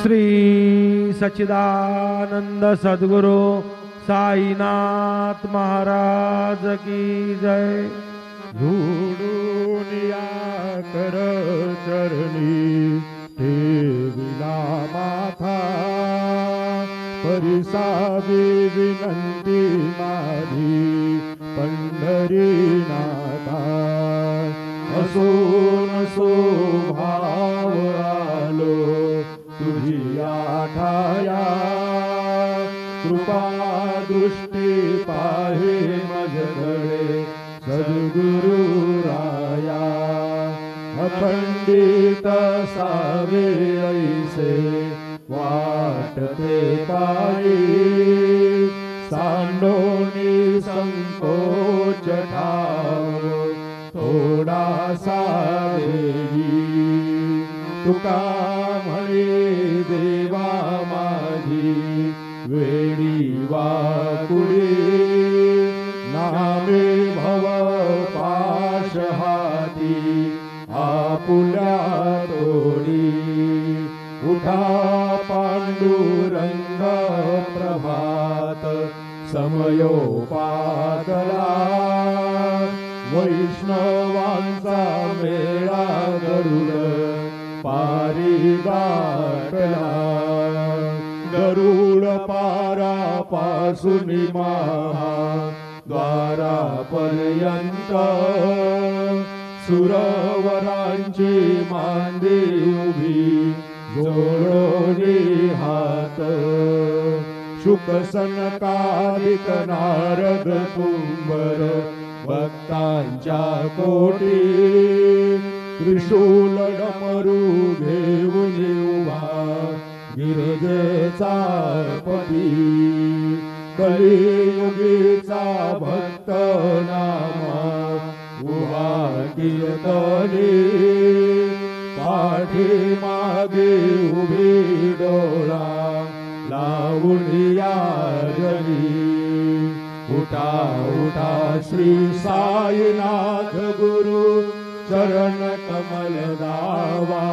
श्री सच्चिदानंद सद्गुरु साईनाथ महाराज की जय। धूडूनिया कर चरणी ठेविला माथा, परिसावी विनंती माझी पंढरीनाथा। असो नसो भाव आलो तुझी आठाया, कृपा दृष्टी पाहे माझ्याकडे सद्गुरु राया। अखंडित सावे ऐसे वाटते पायी, सांडोनी संकोच ठाव थोडासा देवी। तुका म्हणे देवा माझी वेडी वाकुडी, नामे भव पाश हाती आपुल्या तोडी। उठा पांडुरंग प्रभात समयोपातला, वैष्णवांचा मेळा गरुड पारी गाठला। गरुड पारापासून महाद्वारापर्यंत, सुरवरांची मांदी उभी जोडोनी हात। शुक सनकादिक नारद तुंबर भक्तांच्या कोटी, त्रिशूल डमरू घेऊन उभा गिरजेचा पती। कलियुगीचा भक्त नामा उभा कीर्तनी, पाठीमागे उभी डोळा लावूनिया जरी। उठा उठा श्री साईनाथ गुरु चरण कमल दावा।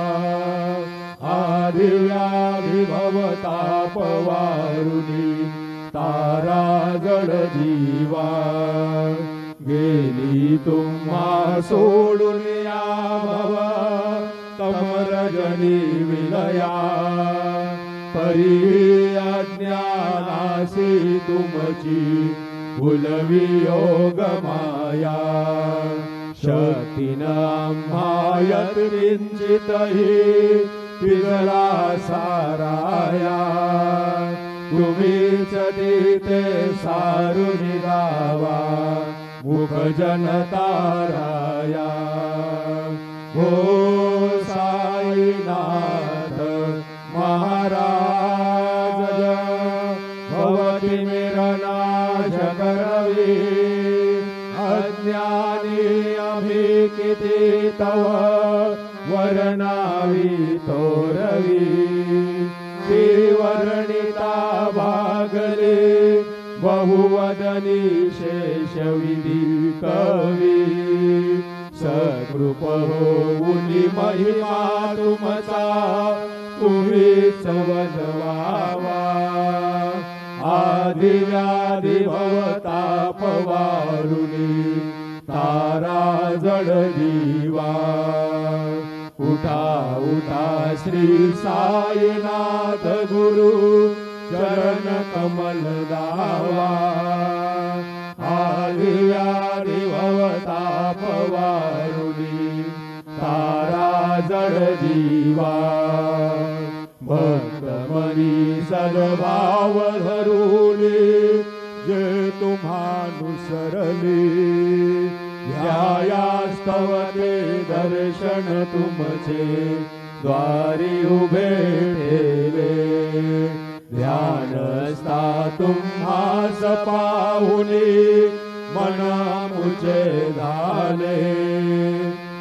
आदिव्याधी भवताप वारुणी तारा जड जीवा। गेली तुम्हा सोडून या भव कमरजनी विलया। परी अज्ञानासी तुमची भुलवी योग माया। शक्तीन आम्हा यत्किंचितहि पिजला साराया। तुम्हीच तिथे सारून गावा मुख जनताराया। हो साईनाथ महाराज भवती मिरनाश करवी। अज्ञानी आम्ही किती तव वर्णावी तोरवी। ती वर्णिता भागले बहुवदनी शेषविधी कवी। सकृप होऊनी महिमा तुमचा तुम्हीच वदवावा। आदिव्याधी भवताप वारुणी तारा जड जीवा। उठा उठा श्री साईनाथ गुरु चरण कमल दावा। आदिव्याधी भवताप वारुणी तारा जड जीवा। भक्त मनी सद्भाव धरुनी जे तुम्हानुसरली। ध्यायास्तव ते दर्शन तुमचे द्वारी उभे ठेवे। ध्यानस्था तुम्हास पाहुनी मन मुचे झाले।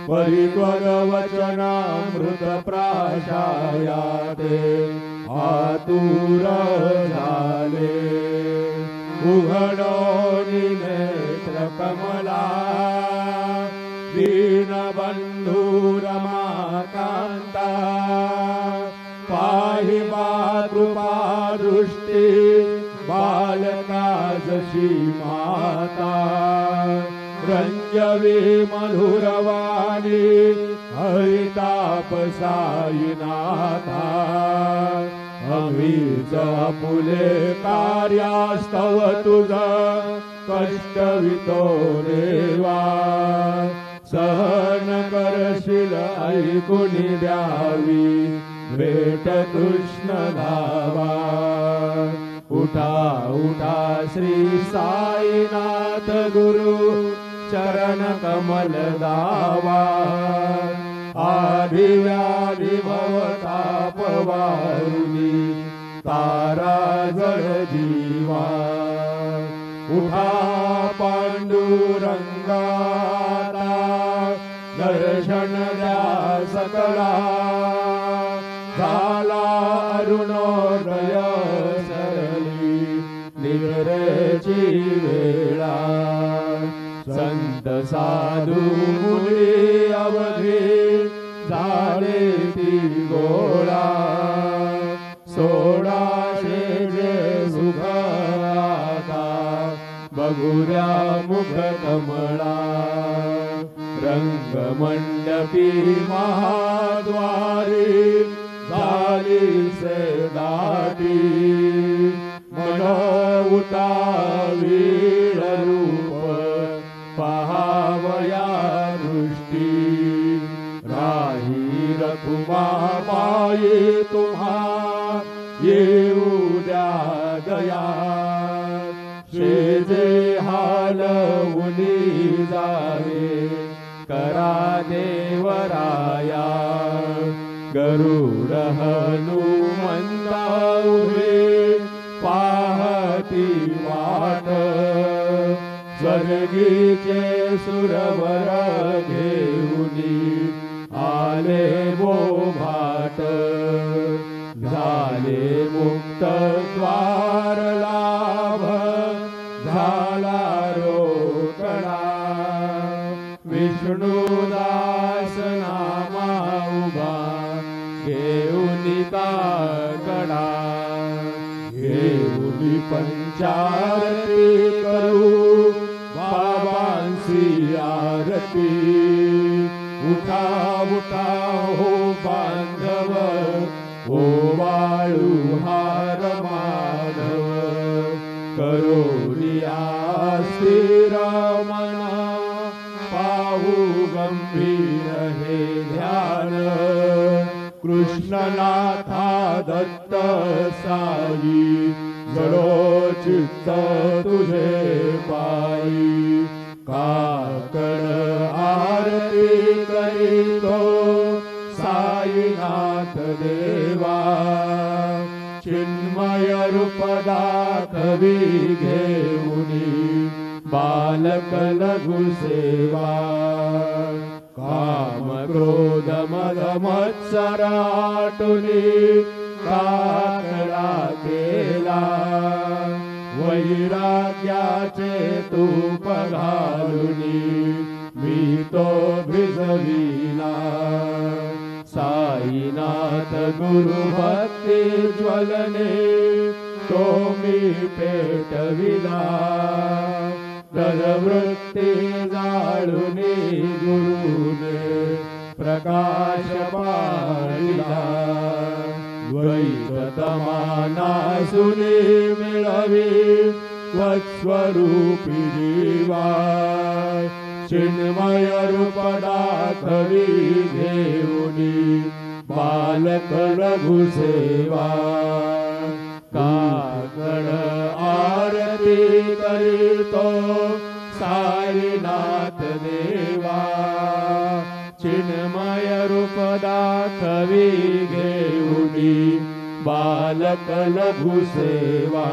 परित्वद वचनामृत प्राशायाते आतुर झाले। उघडोनी नेत्र कमला दीनबंधू रमाकांता। पाहि कृपा दृष्टी बालका जशी माता रंजवी मधुरवाणी हरिताप साईनाथा अमीच फुले कार्यास्तव तुझा कष्टवितो देवा सहन करशील ऐकुनी द्यावी भेट कृष्ण धावा उठा उठा श्री साईनाथ गुरु चरण कमल दावा आदि व्याधि भवताप वारुणी तारा जड जीवा उठा पांडुरंगा दर्शन द्या सकला झाला अरुणोदय सरली निद्रेची वेळा संत साधू मुली अवघे झाले ती गोळा सोळाशे जे सुख आता बघूया मुख कमळा रंगमंडपी महाद्वारी झाली से दाटी मनोउता वीर रूप पहावया दृष्टी राही रखुमा पाये तुम्हा येऊ द्या दया शेजे हालवुनी जावे करा देवराया गरुड हनुमंता उभे पाहती वाट स्वर्गीचे सुरवर घेऊनी आले बोभाट झाले मुक्त द्वार लाभ झाला रोकडा विष्णुदास नामा उभा घेऊनी काकडा घेऊनी पंचारती करू बाबांची आरती उठा उठा हो बांधव ओ वाळू हार माधव करोलिया स्थिर मना पाहू गंभीर हे ध्यान कृष्णनाथा दत्त साई जडो चित्त तुझे पायी काकड आरती करीतो साईनाथ देवा चिन्मय रूप दाखवी घेऊनी बालक लघु सेवा काम क्रोध मद मत्सराटुनी काकडा केला वैराग्याचे तूप घालुनी मी तो भिजविला साईनाथ गुरु भक्ती ज्वलने तो मी पेटविला तदवृत्ती जाळुनी गुरुने प्रकाश पाळिला द्वैत तमानासुनी मिळवी स्वस्वरूपी जीवा चिन्मय रूप दाखवी घेऊनी बालक लघु सेवा काकड आरती करीतो साईनाथ देवा चिन्मय रूप दाखवी घेऊनी बालक लघु सेवा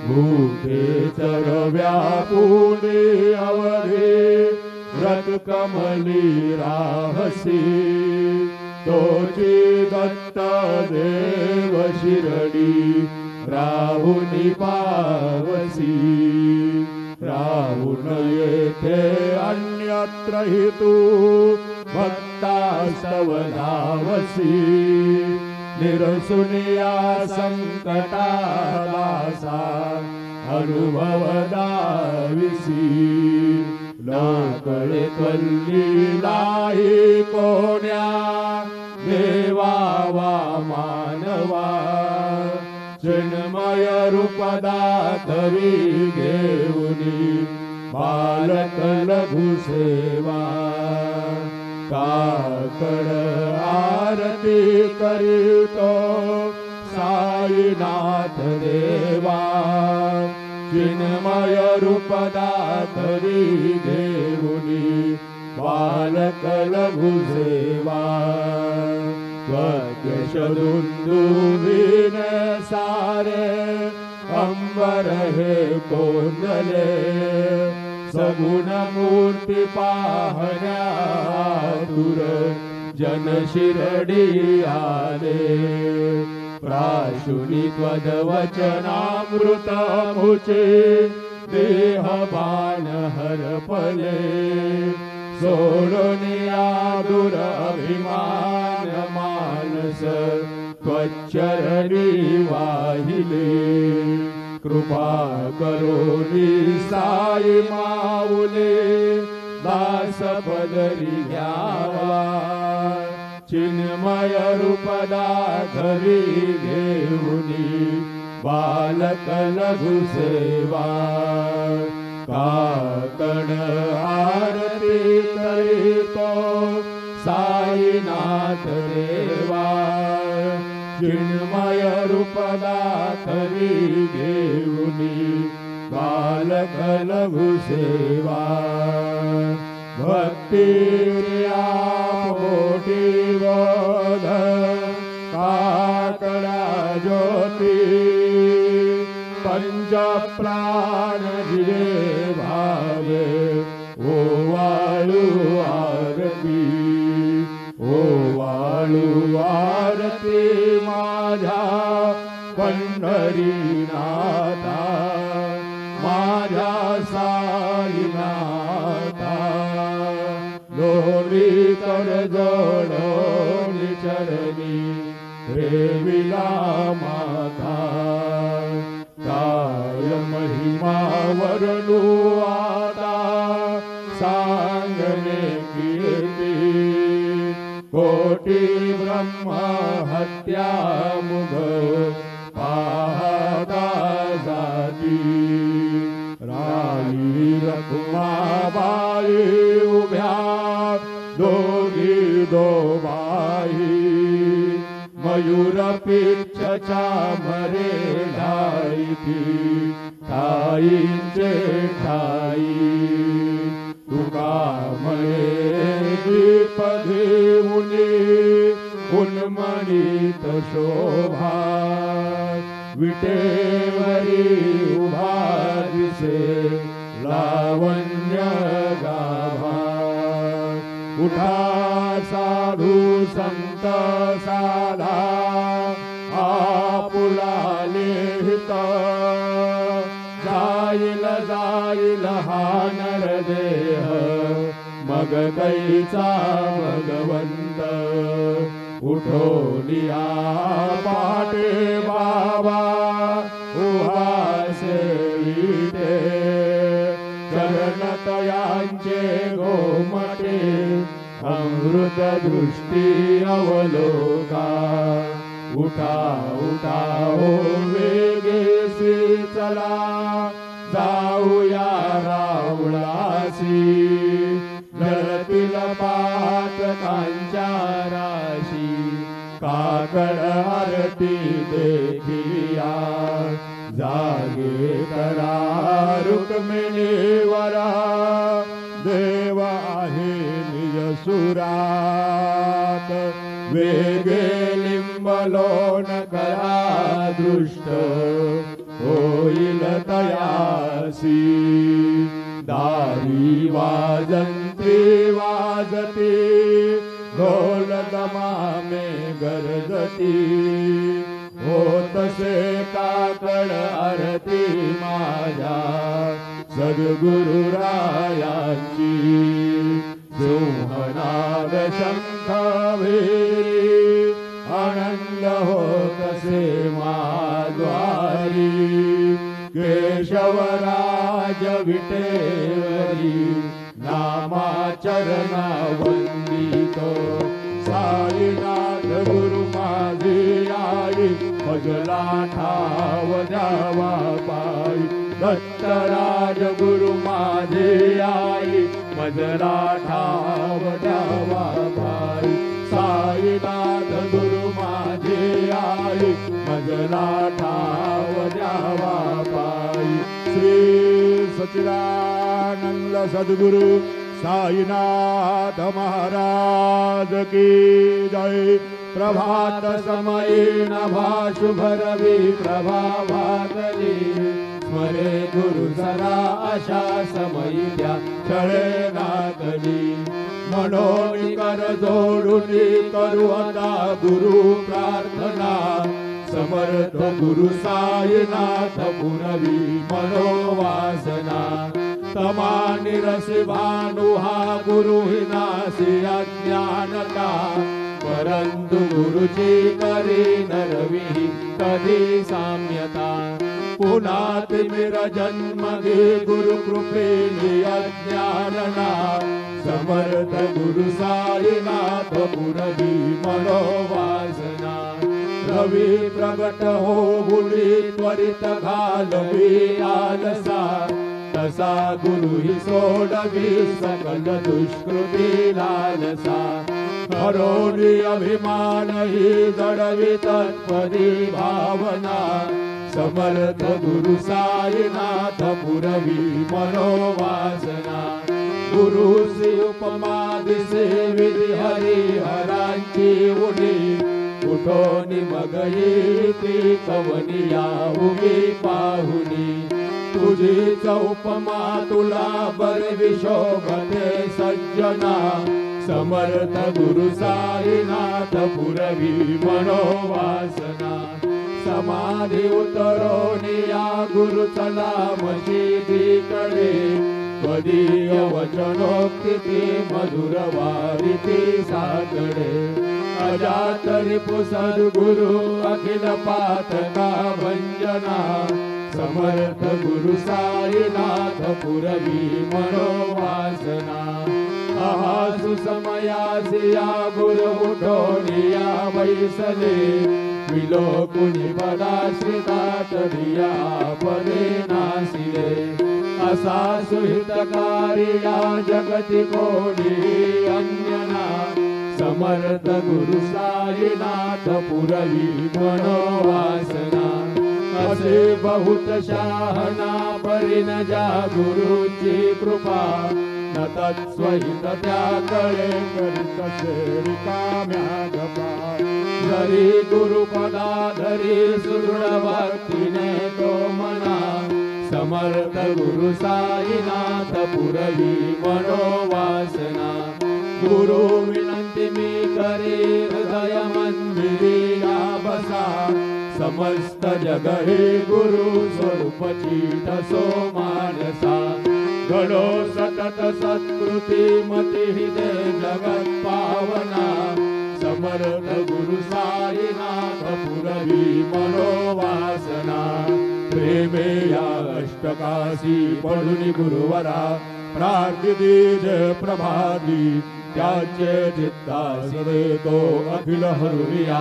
भूखे चर व्यापुने अवघे रत कमली राहसी तोची दत्त देव शिरडी राहुनी पावसी राहुन येथे अन्यत्र हि तू भक्ता स्तव धावसी निरसुनिया संकटाला सांग अनुभव दाविसी न कळे त्वल्लीलाही कोण्या देवा वा मानवा चिन्मय रूपदातवी घेऊनी बालक लघु सेवा काकड आरती करीतो साईनाथ देवा चिन्मय रूपदातवी घेऊनी बालक लघु सेवा त्वद्यशदुन्दुभिन सारे अंबर हे कोंदले सगुण मूर्ती पाहण्या आतुर जन शिरडी आले प्राशुनी त्वद्वचनामृत मुचे देहबान हरपले सोडोनिया दुरभिमान मानस त्वच्चरणी वाहिले कृपा करोनी साई माऊले दास पदरी घ्यावा चिन्मय रूपदा घरी घेऊनी बालक लघु सेवा काकड आरती करीतो साईनाथ देवा चिन्मय रूपदा घरी घेऊनी बालक लघु सेवा भक्तिया पोटी बोध काकडा ज्योती पंच प्राण जिरे भावे ओ वाळू आरती ओ वाळू आरती माझ्या पंढरीनाथा माझ्या साईनाथा दोन्ही कर जोडोनी चरणी रेविला माता काय महिमा वर्णू आता सांगणे कीर्ती कोटी ब्रह्म हत्या मुग पाहता जाती राई रखुमाबाई उभ्या दोघी दोबाई मयूर पिच्छच्या मरे ढाईती ठाईंचे ठाई तुका मळे दीप घेऊनी उन्मणित शोभा विटेवरी उभा दिसे लावण्य गाभा उठा साधू संत साधा आपुला लिहित जाईल जाईल हा नरदेह मग कैचा भगवंत उठोनिया पाटे बाबा उहासे विटे चरणतयांचे गोमटे अमृत दृष्टी अवलोका उठा उठा हो वेगेसी चला जाऊया रावळासी धरतील पातकांच्या राशी काकड आरती देखिया जागे करा रुक्मिणीवरा देव आहे निज सुरात वेगे लिंबलोन करा दृष्ट होईल तयासी दारी वाजंती वाजती ढोल दमामे गरजती होतसे काकड आरती माझ्या सद्गुरुरायांची सिंहनाद शंख भेरी आनंद हो चरणा वंदितो साईनाथ गुरु माझे आई मजला ठाव द्यावा पायी दत्तराज गुरु माझे आई मजला ठाव द्यावा पायी साईनाथ गुरु माझे आई मजला ठाव द्यावा पायी श्री सच्चिदानंद सद्गुरु साईनाथ महाराज की जय। प्रभात समये नभा शुभ रवि प्रभावातली स्मरे गुरु सदा अशा समयी द्या छळे नागली मनोनी कर जोडुनी करू आता गुरु प्रार्थना समर्थ गुरु साईनाथ पुरवी मनोवासना तमानी रसी भानु हा गुरु हिनासी अज्ञानता परंतु गुरुची करी नरवी कधी साम्यता पुन्हा तिमिर जन्म घे गुरु कृपेने अज्ञानना समर्थ गुरु साईनाथ पुरवी मनोवासना रवी प्रगट हो गुली त्वरित घालवी आलसा तसा गुरु ही सोडवी सकल दुष्कृती लालसा हरोनी अभिमान ही जडवी तत्पदी भावना समर्थ गुरु साईनाथ पुरवी मनोवासना गुरु सी उपमा दिसे विधी हरी हरांची उडी उठोनी मग येती कवनिया उगी पाहुनी तुझी उपमा तुला बरे शोभते सज्जना समर्थ गुरु साईनाथ पुरवी मनोवासना समाधी उतरोनिया गुरु चला मशिदीकडे कधीय वचनोक्ती मधुर वारिती साकडे अजात रिपु सद्गुरु अखिल पातका भंजना समर्थ गुरु साईनाथ पुरवी मनोवासना आहासु समयासिया गुरु उठोनिया वैसले विलोकुनि पदाश्रिता तदिया पदे नासिले असा सुहितकारिया जगति कोडी अन्यना समर्थ गुरु साईनाथ पुरवी मनोवासना असे बहुत शाहना परिन जा गुरुची कृपा न तत्स्वहित त्याकडे करीत रिकाम्या गपा जरी गुरुपदाधरी सुदृढ भक्तीने तो मना समर्थ गुरु साईनाथ पुरवी मनोवासना गुरु विनंती मी करी हृदय मंदिरी बसा समस्त जग हे गुरु स्वरूप चीठ सो मानसा घडो सतत सत्कृती मती दे जगत पावना समर्थ गुरु साईनाथ पुरवी मनोवासना प्रेमे या अष्टकाशी पडुनी गुरुवरा प्रार्थी जय प्रभाती त्याचे चित्तास तो अखिल हरुनिया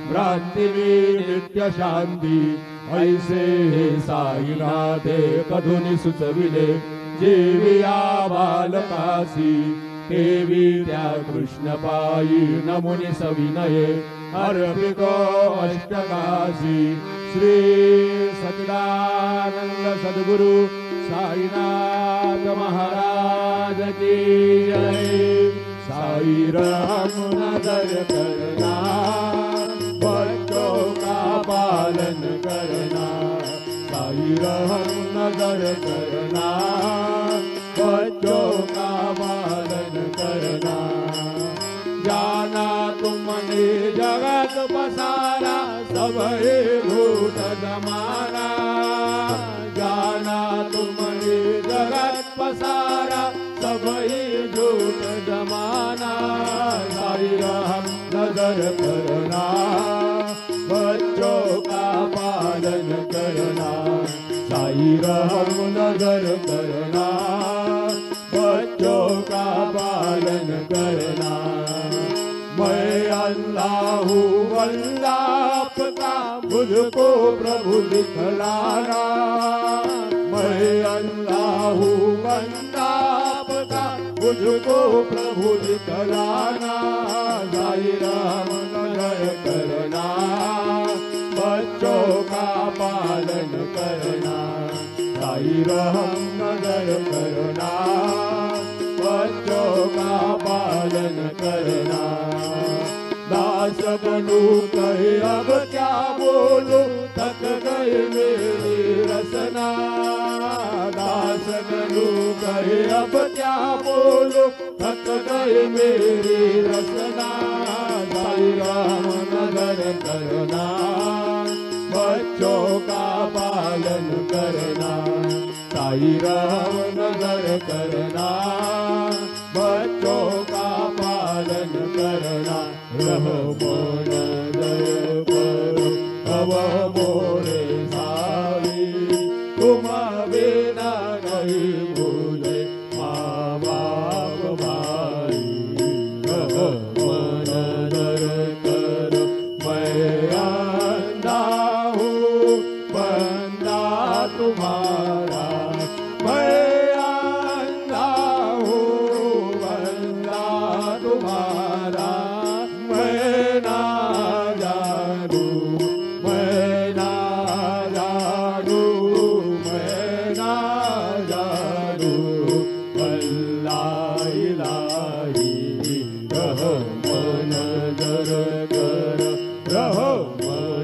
भ्रांती नित्य शांती ऐसे हे साईनाथे कधुनी सुचविले जीविया बालकासी देवी त्या कृष्ण पायी नमुनी सविनये अर्पितो अष्टकाशी श्री सच्चिदानंद सद्गुरु साईनाथ महाराज की जय। साई राम नजर करना बच्चों का पालन करना साई राम नजर करना बच्चों का पालन करना जाना तुमने जगत बसारा सब भूत जमाना जाना तुमने जगत बसारा सब झूठ जमाना साई राम नजर करना बच्चों का पालन करना साई राम नजर करना बच्चों का पालन करना। मैं अल्लाह हूँ अल्लाह का मुझको प्रभु दिखलाना। मैं अल्लाह हूँ अल्लाह का मुझको प्रभु दिखलाना। साई राम नजर करना, बच्चों का पालन करना। साई राम नजर करना, बच्चों का पालन करना। दास बनू कहे अब क्या बोलूं, थक गई मेरी रसना। दास बनू कहे अब क्या बोलूं, थक गई मेरी रसना। साई राम नजर करना, बच्चों का पालन करना। साई राम नजर करना, बच्चों का पालन करना। रहो नजर करो अब मोरे साई, तुम बिना नहीं भूले माँ बाप भाई। रहो नजर करो मैं अंधा हूँ बंदा तुम्हारा। मैं अंधा हूँ बंदा तुम्हारा। मैं ना जानू, मैं ना जानू, मैं ना जानू। अल्लाह इलाही रहो नजर करो, रहो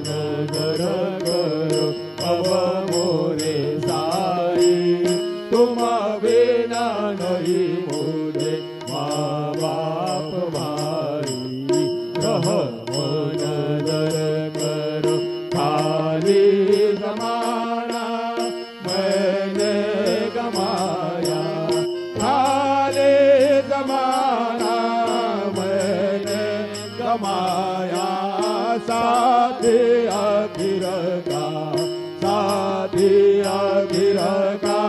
नजर करो अब मोरे साई। तुम बिना नहीं मुझे माँ बाप भाई। रहो नजर करो खाली जमाना मैंने गमाया। खाली जमाना मैंने गमाया। साथी आखिर का, साथी आखिर का,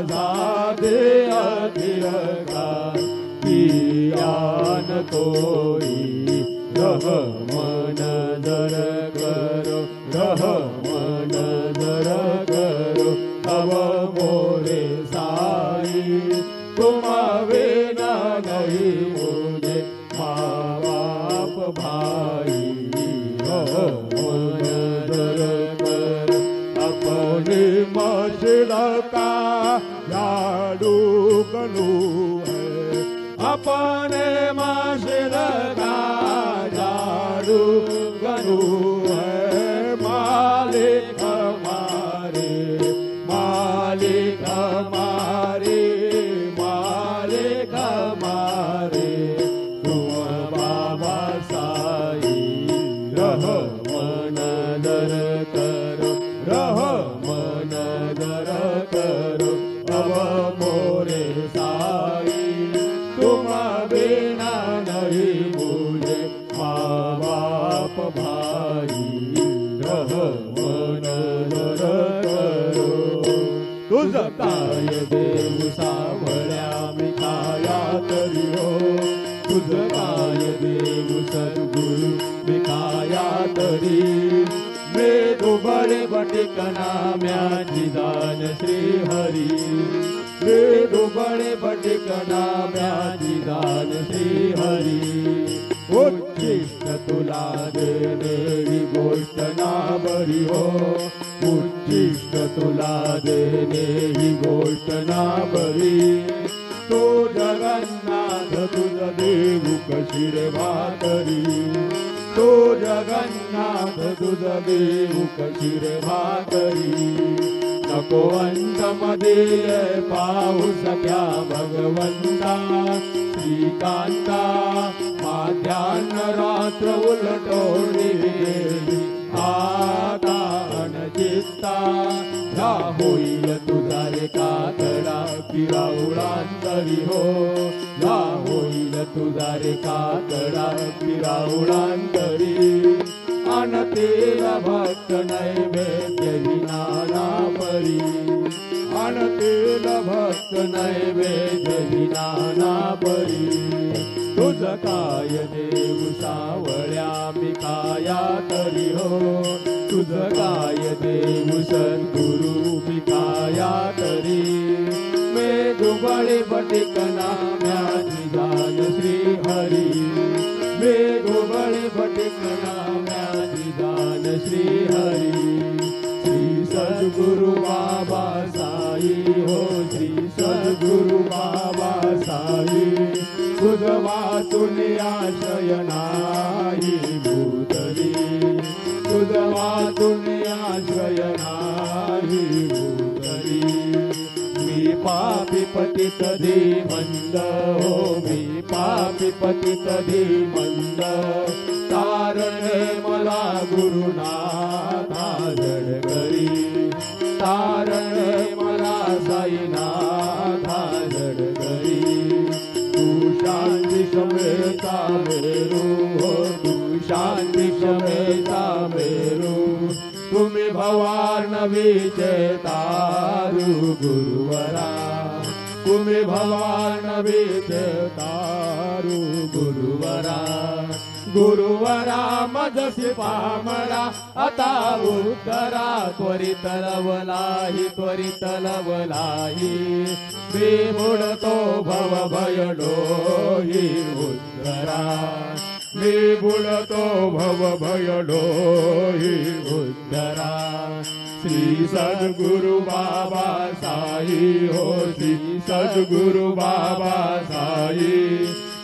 साथी आखिर का किया न कोई। रहो नजर करो, रहो नजर करो अब मोरे साई। तुम बिना नहीं मुझे माँ बाप भाई। रहो नजर करो अपनी मस्जिद का झाड़ू गलू है। अपने मस्जिद का झाड़ू गलू है। मालिक हमारे, मालिक हमारे, मालिक हमारे तुम बाबा साई। रहो नजर करो, रहो नजर करो अब मोरे साई। तुम बिना नहीं मुझे माँ बाप भाई। रहो नजर करो तुझ काय देव सावळ्या मिठाया तरी हो। तुझ काय देव सद्गुरु मिठाया तरी। मेदो बडे बटिकना म्याची दान श्री हरी। मेदो बडे बटिकना म्याची दान श्री हरी। उच्चिष्ट तुला देणे ही गोष्ट ना बरी हो। उच्चिष्ट तुला देणे ही गोष्ट ना बरी। तो जगन्नाथ तुझ देऊ कशी रे भाकरी। तो जगन्नाथ तुझ देऊ कशी रे भाकरी। नको अंतमध्ये पाहू सक्या भगवंता। श्रीकांता माध्यान्ह रात्र उलटोडी गेली। आता अनचित्ता या होईल तुझा रे कातडा फिराउडांतरी हो। या होईल तुझा रे कातडा फिराउडांतरी। अनतेल भक्त नैवेद्य ही नाना परी। अनतेल भक्त नैवेद्य ही नाना परी। तुझं काय देव सावळ्या मी काया तरी हो तुझं काय देव सद्गुरु मी काया तरी मेघुबळे बटिकना म्याची जान श्री हरी मेघुबळे बटिकना म्याची जान श्री हरी श्री सद्गुरु बाबा साई हो श्री सद्गुरु बाबा साई तुझ वाचून आश्रय नाही भूतली तुझ वाचून आश्रय नाही भूतली मी पापी पतित धीमंद हो मी पापी पतित धीमंद तारणे मला गुरुनाथा जडकरी तारणे मला साईनाथा जडकरी तू शांती समेता मेरू हो तू शांती समेता मेरू तुम्ही भवानवीचे तारू गुरुवरा तुम्ही भवानवीचे तारू गुरुवरा गुरुवरा मजसी पामळा आता उद्धरा त्वरित लवलाही त्वरित लवलाही मी बुडतो भव भयडो ही उद्धरा मी बुडतो भव भयडो ही उद्धरा श्री सद्गुरु बाबा साई हो श्री सद्गुरु बाबा साई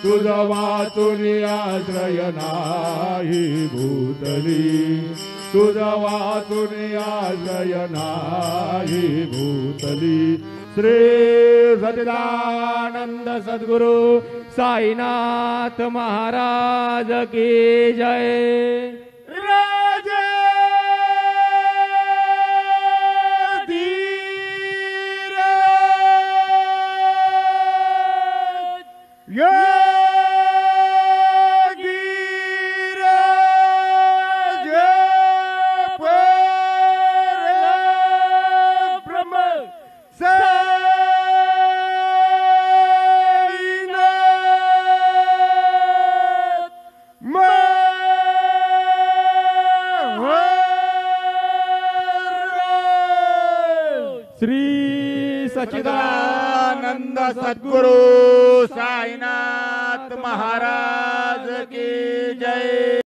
तुझ वाचून आश्रय नाही भूतली तुझ वाचून आश्रय नाही भूतली श्री सच्चिदानंद सद्गुरु साईनाथ महाराज की जय। राजे श्री सच्चिदानंद सद्गुरु साईनाथ महाराज की जय।